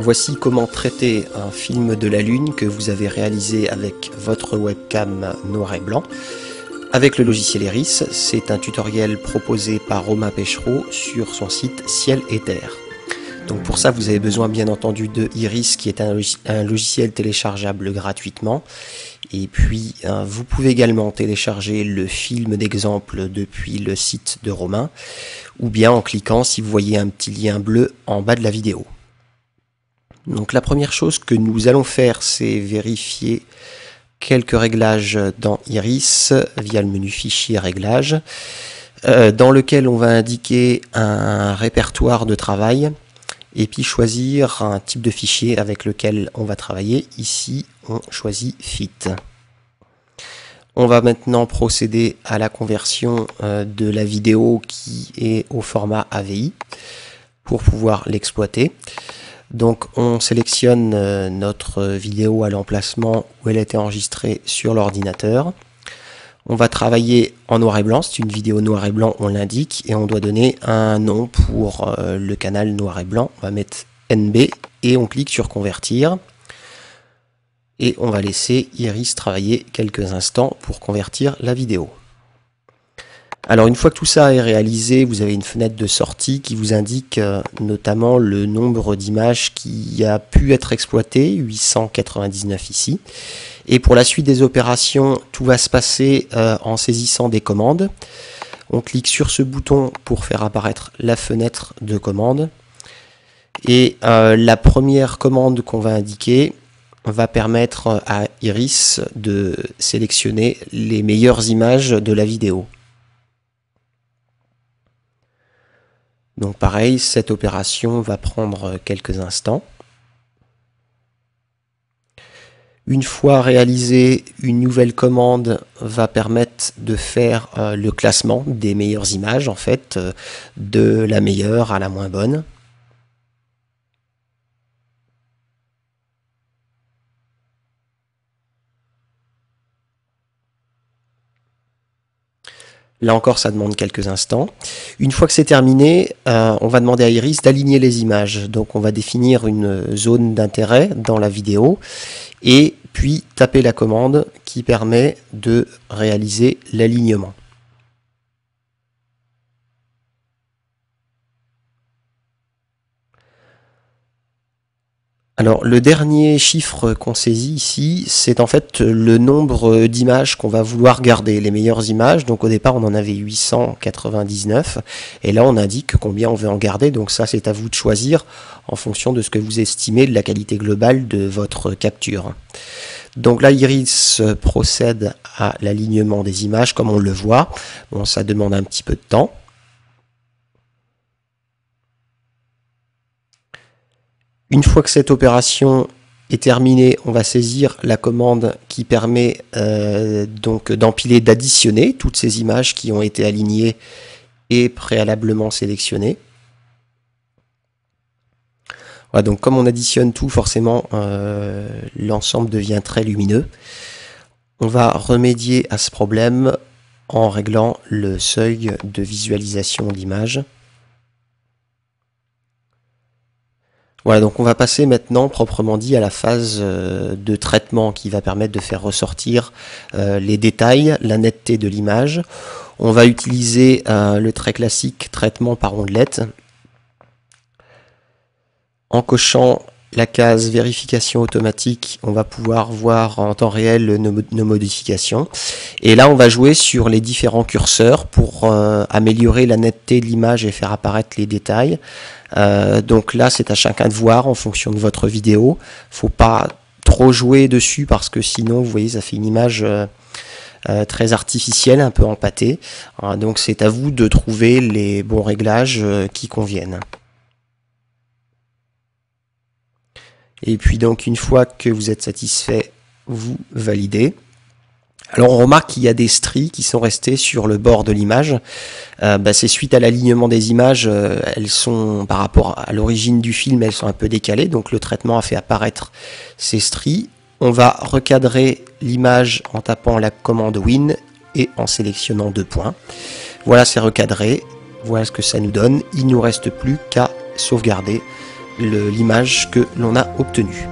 Voici comment traiter un film de la Lune que vous avez réalisé avec votre webcam noir et blanc avec le logiciel Iris. C'est un tutoriel proposé par Romain Péchereau sur son site Ciel et Terre. Donc pour ça, vous avez besoin bien entendu de Iris, qui est un logiciel téléchargeable gratuitement. Et puis, vous pouvez également télécharger le film d'exemple depuis le site de Romain, ou bien en cliquant, si vous voyez un petit lien bleu en bas de la vidéo. Donc la première chose que nous allons faire, c'est vérifier quelques réglages dans Iris via le menu Fichier Réglages, dans lequel on va indiquer un répertoire de travail et puis choisir un type de fichier avec lequel on va travailler. Ici, on choisit Fit. On va maintenant procéder à la conversion de la vidéo qui est au format AVI pour pouvoir l'exploiter. Donc on sélectionne notre vidéo à l'emplacement où elle a été enregistrée sur l'ordinateur. On va travailler en noir et blanc, c'est une vidéo noir et blanc, on l'indique, et on doit donner un nom pour le canal noir et blanc. On va mettre NB et on clique sur convertir. Et on va laisser Iris travailler quelques instants pour convertir la vidéo. Alors une fois que tout ça est réalisé, vous avez une fenêtre de sortie qui vous indique notamment le nombre d'images qui a pu être exploité, 899 ici. Et pour la suite des opérations, tout va se passer en saisissant des commandes. On clique sur ce bouton pour faire apparaître la fenêtre de commande. Et la première commande qu'on va indiquer va permettre à Iris de sélectionner les meilleures images de la vidéo. Donc pareil, cette opération va prendre quelques instants. Une fois réalisée, une nouvelle commande va permettre de faire le classement des meilleures images, en fait, de la meilleure à la moins bonne. Là encore, ça demande quelques instants. Une fois que c'est terminé, on va demander à Iris d'aligner les images. Donc on va définir une zone d'intérêt dans la vidéo et puis taper la commande qui permet de réaliser l'alignement. Alors le dernier chiffre qu'on saisit ici, c'est en fait le nombre d'images qu'on va vouloir garder, les meilleures images. Donc au départ on en avait 899 et là on indique combien on veut en garder. Donc ça c'est à vous de choisir en fonction de ce que vous estimez de la qualité globale de votre capture. Donc là Iris procède à l'alignement des images comme on le voit. Bon, ça demande un petit peu de temps. Une fois que cette opération est terminée, on va saisir la commande qui permet donc d'empiler, d'additionner toutes ces images qui ont été alignées et préalablement sélectionnées. Voilà, donc comme on additionne tout, forcément l'ensemble devient très lumineux. On va remédier à ce problème en réglant le seuil de visualisation d'image. Voilà, donc on va passer maintenant proprement dit à la phase de traitement qui va permettre de faire ressortir les détails, la netteté de l'image. On va utiliser le très classique traitement par ondelette. En cochant la case vérification automatique, on va pouvoir voir en temps réel nos modifications. Et là, on va jouer sur les différents curseurs pour améliorer la netteté de l'image et faire apparaître les détails. Donc là, c'est à chacun de voir en fonction de votre vidéo. Faut pas trop jouer dessus parce que sinon, vous voyez, ça fait une image très artificielle, un peu empâtée. Donc c'est à vous de trouver les bons réglages qui conviennent. Et puis donc une fois que vous êtes satisfait, vous validez. Alors on remarque qu'il y a des stries qui sont restées sur le bord de l'image. C'est suite à l'alignement des images, elles sont par rapport à l'origine du film, elles sont un peu décalées. Donc le traitement a fait apparaître ces stries. On va recadrer l'image en tapant la commande Win et en sélectionnant 2 points. Voilà, c'est recadré. Voilà ce que ça nous donne. Il ne nous reste plus qu'à sauvegarder l'image que l'on a obtenue.